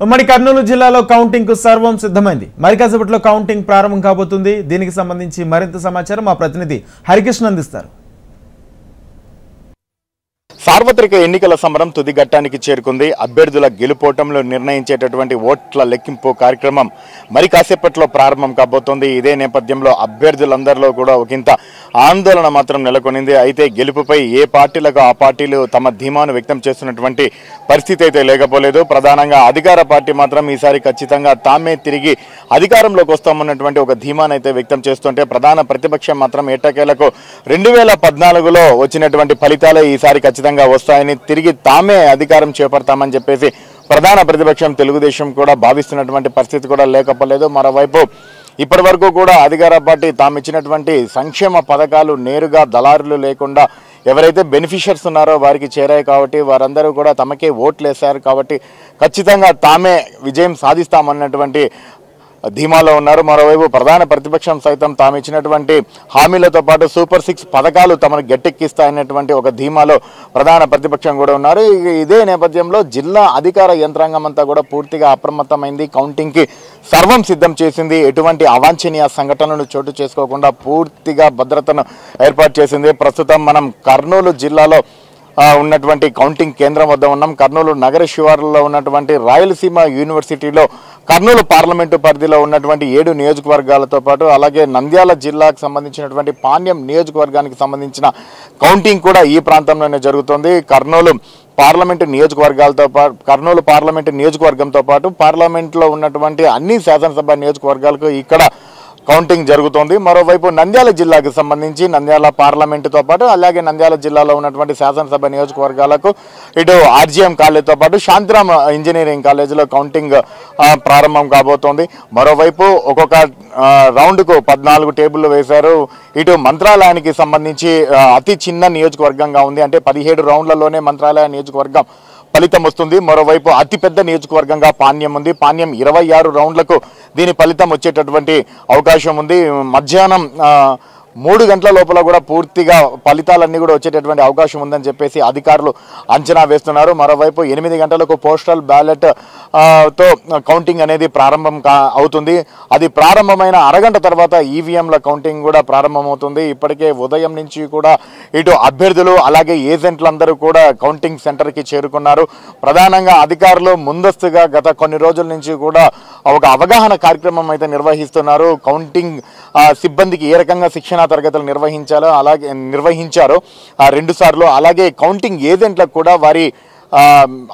ఉమ్మడి కర్నూలు జిల్లాలో కౌంటింగ్ కు సర్వం సిద్ధమైంది. మరి కాసేపట్లో కౌంటింగ్ ప్రారంభం కాబోతుంది. దీనికి సంబంధించి మరింత సమాచారం మా ప్రతినిధి హరికృష్ణ అందిస్తారు. సార్వత్రిక ఎన్నికల సమరం తుది ఘట్టానికి చేరుకుంది. అభ్యర్థుల గెలుపోటంలో నిర్ణయించేటటువంటి ఓట్ల లెక్కింపు కార్యక్రమం మరి కాసేపట్లో ప్రారంభం కాబోతోంది. ఇదే నేపథ్యంలో అభ్యర్థులందరిలో కూడా ఒకంత ఆందోళన మాత్రం నెలకొనింది. అయితే గెలుపుపై ఏ పార్టీలకు ఆ పార్టీలు తమ ధీమాను వ్యక్తం చేస్తున్నటువంటి పరిస్థితి అయితే లేకపోలేదు. ప్రధానంగా అధికార పార్టీ మాత్రం ఈసారి ఖచ్చితంగా తామే తిరిగి అధికారంలోకి వస్తామన్నటువంటి ఒక ధీమాను అయితే వ్యక్తం చేస్తుంటే, ప్రధాన ప్రతిపక్షం మాత్రం ఎట్టకేలకు 2014లో వచ్చినటువంటి ఫలితాలే ఈసారి ఖచ్చితంగా వస్తాయని, తిరిగి తామే అధికారం చేపడతామని చెప్పేసి ప్రధాన ప్రతిపక్షం తెలుగుదేశం కూడా భావిస్తున్నటువంటి పరిస్థితి కూడా లేకపోలేదు. మరోవైపు ఇప్పటి వరకు కూడా అధికార పార్టీ తాము ఇచ్చినటువంటి సంక్షేమ పథకాలు నేరుగా దళారులు లేకుండా ఎవరైతే బెనిఫిషియర్స్ ఉన్నారో వారికి చేరాయి కాబట్టి వారందరూ కూడా తమకే ఓట్లు వేశారు కాబట్టి ఖచ్చితంగా తామే విజయం సాధిస్తామన్నటువంటి ధీమాలో ఉన్నారు. మరోవైపు ప్రధాన ప్రతిపక్షం సైతం తాము ఇచ్చినటువంటి హామీలతో పాటు సూపర్ 6 పథకాలు తమను గట్టెక్కిస్తాయన్నటువంటి ఒక ధీమాలో ప్రధాన ప్రతిపక్షం కూడా ఉన్నారు. ఇదే నేపథ్యంలో జిల్లా అధికార యంత్రాంగం అంతా కూడా పూర్తిగా అప్రమత్తమైంది. కౌంటింగ్కి సర్వం సిద్ధం చేసింది. ఎటువంటి అవాంఛనీయ సంఘటనలు చోటు చేసుకోకుండా పూర్తిగా భద్రతను ఏర్పాటు చేసింది. ప్రస్తుతం మనం కర్నూలు జిల్లాలో ఉన్నటువంటి కౌంటింగ్ కేంద్రం వద్ద ఉన్నాం. కర్నూలు నగర శివారులో ఉన్నటువంటి రాయలసీమ యూనివర్సిటీలో కర్నూలు పార్లమెంటు పరిధిలో ఉన్నటువంటి 7 నియోజకవర్గాలతో పాటు అలాగే నంద్యాల జిల్లాకు సంబంధించినటువంటి పాణ్యం నియోజకవర్గానికి సంబంధించిన కౌంటింగ్ కూడా ఈ ప్రాంతంలోనే జరుగుతుంది. కర్నూలు పార్లమెంటు నియోజకవర్గంతో పాటు పార్లమెంట్లో ఉన్నటువంటి అన్ని శాసనసభ నియోజకవర్గాలకు ఇక్కడ కౌంటింగ్ జరుగుతోంది. మరోవైపు నంద్యాల జిల్లాకు సంబంధించి నంద్యాల పార్లమెంటుతో పాటు అలాగే నంద్యాల జిల్లాలో ఉన్నటువంటి శాసనసభ నియోజకవర్గాలకు ఇటు ఆర్జీఎం కాలేజ్తో పాటు శాంతిరామ్ ఇంజనీరింగ్ కాలేజీలో కౌంటింగ్ ప్రారంభం కాబోతోంది. మరోవైపు ఒక్కొక్క రౌండ్కు 14 టేబుల్లు వేశారు. ఇటు మంత్రాలయానికి సంబంధించి అతి చిన్న నియోజకవర్గంగా ఉంది. అంటే 17 రౌండ్లలోనే మంత్రాలయ నియోజకవర్గం ఫలితం వస్తుంది. మరోవైపు అతిపెద్ద నియోజకవర్గంగా పాణ్యం ఉంది. పాణ్యం 26 రౌండ్లకు దీని ఫలితం వచ్చేటటువంటి అవకాశం ఉంది. మధ్యాహ్నం 3 గంటల లోపల కూడా పూర్తిగా ఫలితాలన్నీ కూడా వచ్చేటటువంటి అవకాశం ఉందని చెప్పేసి అధికారులు అంచనా వేస్తున్నారు. మరోవైపు 8 గంటలకు పోస్టల్ బ్యాలెట్ తో కౌంటింగ్ అనేది ప్రారంభం అవుతుంది. అది ప్రారంభమైన అరగంట తర్వాత ఈవీఎంల కౌంటింగ్ కూడా ప్రారంభమవుతుంది. ఇప్పటికే ఉదయం నుంచి కూడా ఇటు అభ్యర్థులు అలాగే ఏజెంట్లందరూ కూడా కౌంటింగ్ సెంటర్కి చేరుకున్నారు. ప్రధానంగా అధికారులు ముందస్తుగా గత కొన్ని రోజుల నుంచి కూడా ఒక అవగాహన కార్యక్రమం అయితే నిర్వహిస్తున్నారు. కౌంటింగ్ సిబ్బందికి ఏ రకంగా శిక్షణ తరగతులు నిర్వహించారో 2 సార్లు, అలాగే కౌంటింగ్ ఏజెంట్లకు కూడా వారి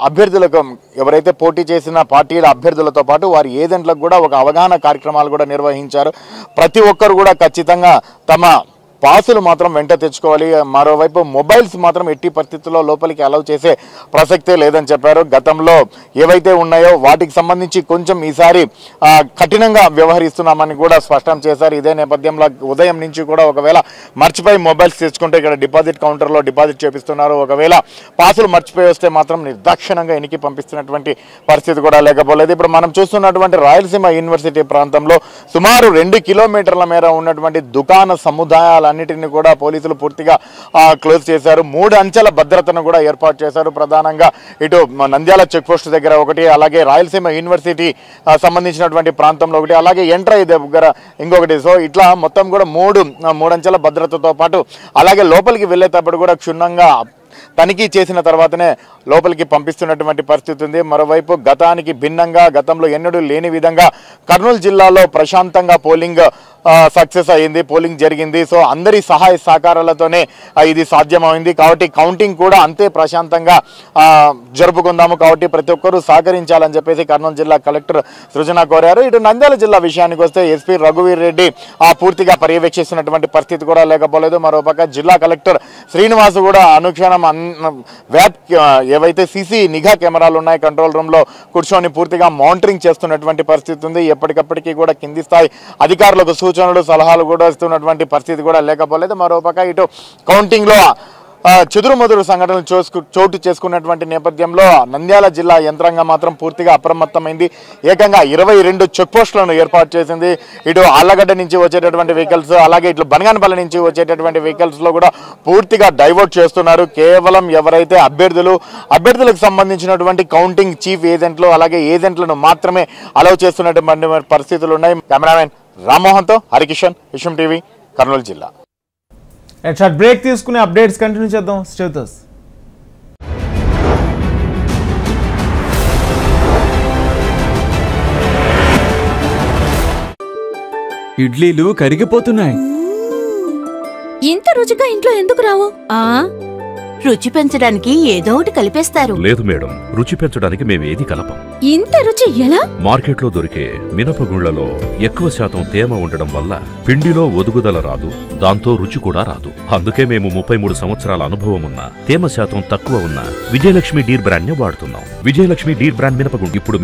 అభ్యర్థులకు ఎవరైతే పోటీ చేసిన పార్టీల అభ్యర్థులతో పాటు వారి ఏజెంట్లకు కూడా ఒక అవగాహన కార్యక్రమాలు కూడా నిర్వహించారు. ప్రతి ఒక్కరు కూడా ఖచ్చితంగా తమ పాసులు మాత్రం వెంట తెచ్చుకోవాలి. మరోవైపు మొబైల్స్ మాత్రం ఎట్టి పరిస్థితుల్లో లోపలికి అలౌ చేసే ప్రసక్తే లేదని చెప్పారు. గతంలో ఏవైతే ఉన్నాయో వాటికి సంబంధించి కొంచెం ఈసారి కఠినంగా వ్యవహరిస్తున్నామని కూడా స్పష్టం చేశారు. ఇదే నేపథ్యంలో ఉదయం నుంచి కూడా ఒకవేళ మర్చిపోయి మొబైల్స్ తెచ్చుకుంటే ఇక్కడ డిపాజిట్ కౌంటర్లో డిపాజిట్ చేపిస్తున్నారు. ఒకవేళ పాసులు మర్చిపోయి వస్తే మాత్రం నిర్దాక్షిణంగా ఎన్నికి పంపిస్తున్నటువంటి పరిస్థితి కూడా లేకపోలేదు. ఇప్పుడు మనం చూస్తున్నటువంటి రాయలసీమ యూనివర్సిటీ ప్రాంతంలో సుమారు 2 కిలోమీటర్ల మేర ఉన్నటువంటి దుకాణ సముదాయాల అన్నిటిని కూడా పోలీసులు పూర్తిగా క్లోజ్ చేశారు. 3 అంచెల భద్రతను కూడా ఏర్పాటు చేశారు. ప్రధానంగా ఇటు నంద్యాల చెక్ పోస్ట్ దగ్గర ఒకటి, అలాగే రాయలసీమ యూనివర్సిటీ సంబంధించినటువంటి ప్రాంతంలో ఒకటి, అలాగే ఎంట్రై దగ్గర ఇంకొకటి. సో ఇట్లా మొత్తం కూడా 3 అంచెల భద్రతతో పాటు అలాగే లోపలికి వెళ్ళేటప్పుడు కూడా క్షుణ్ణంగా తనిఖీ చేసిన తర్వాతనే లోపలికి పంపిస్తున్నటువంటి పరిస్థితి ఉంది. మరోవైపు గతానికి భిన్నంగా గతంలో ఎన్నడూ లేని విధంగా కర్నూలు జిల్లాలో ప్రశాంతంగా పోలింగ్ సక్సెస్ అయ్యింది, పోలింగ్ జరిగింది. సో అందరి సహాయ సహకారాలతోనే ఇది సాధ్యమైంది. కాబట్టి కౌంటింగ్ కూడా అంతే ప్రశాంతంగా జరుపుకుందాము. కాబట్టి ప్రతి ఒక్కరూ సహకరించాలని చెప్పేసి కర్నూలు జిల్లా కలెక్టర్ సృజన కోరారు. ఇటు నంద్యాల జిల్లా విషయానికి వస్తే ఎస్పీ రఘువీర్ రెడ్డి పూర్తిగా పర్యవేక్షిస్తున్నటువంటి పరిస్థితి కూడా లేకపోలేదు. మరోపక్క జిల్లా కలెక్టర్ శ్రీనివాస్ కూడా అనుక్షణం ఏవైతే సీసీ నిఘా కెమెరాలు ఉన్నాయి కంట్రోల్ రూమ్లో కూర్చొని పూర్తిగా మానిటరింగ్ చేస్తున్నటువంటి పరిస్థితి ఉంది. ఎప్పటికప్పటికీ కూడా కింది స్థాయి అధికారులకు సూచనలు సలహాలు కూడా ఇస్తున్నటువంటి పరిస్థితి కూడా లేకపోలేదు. మరోపక్క ఇటు కౌంటింగ్లో చెదురుమదురు సంఘటనలు చోటు చేసుకున్నటువంటి నేపథ్యంలో నంద్యాల జిల్లా యంత్రాంగం మాత్రం పూర్తిగా అప్రమత్తమైంది. ఏకంగా 22 చెక్ పోస్టులను ఏర్పాటు చేసింది. ఇటు ఆళ్లగడ్డ నుంచి వచ్చేటటువంటి వెహికల్స్, అలాగే ఇటు బనగానపల్లి నుంచి వచ్చేటటువంటి వెహికల్స్ లో కూడా పూర్తిగా డైవర్ట్ చేస్తున్నారు. కేవలం ఎవరైతే అభ్యర్థులకు సంబంధించినటువంటి కౌంటింగ్ చీఫ్ ఏజెంట్లు అలాగే ఏజెంట్లను మాత్రమే అలౌ చేస్తున్నటువంటి పరిస్థితులు ఉన్నాయి. కెమెరామెన్ రామ్మోహన్తో హరికిషన్, విషయం టీవీ, కర్నూలు జిల్లా. షార్ట్ బ్రేక్ తీసుకుని అప్డేట్స్ కంటిన్యూ చేద్దాం. స్టేటస్ ఇడ్లీలు కరిగిపోతున్నాయి. ఇంత రుచిగా ఇంట్లో ఎందుకు రావు? రుచి పెంచడానికి ఏదో ఒకటి కలిపేస్తారు. లేదు మేడం, రుచి పెంచడానికి మేమేది కలపం. ఇంత రుచి ఎలా? మార్కెట్లో దొరికే మినపగుళ్లలో ఎక్కువ శాతం తేమ ఉండడం వల్ల పిండిలో ఒదుగుదల రాదు, దాంతో రుచి కూడా రాదు. అందుకే మేము 33 సంవత్సరాల అనుభవం ఉన్న, తేమ శాతం తక్కువ ఉన్న విజయలక్ష్మి డీర్ బ్రాండ్ ని వాడుతున్నాం. విజయలక్ష్మి డీర్ బ్రాండ్ మినపగుండు ఇప్పుడు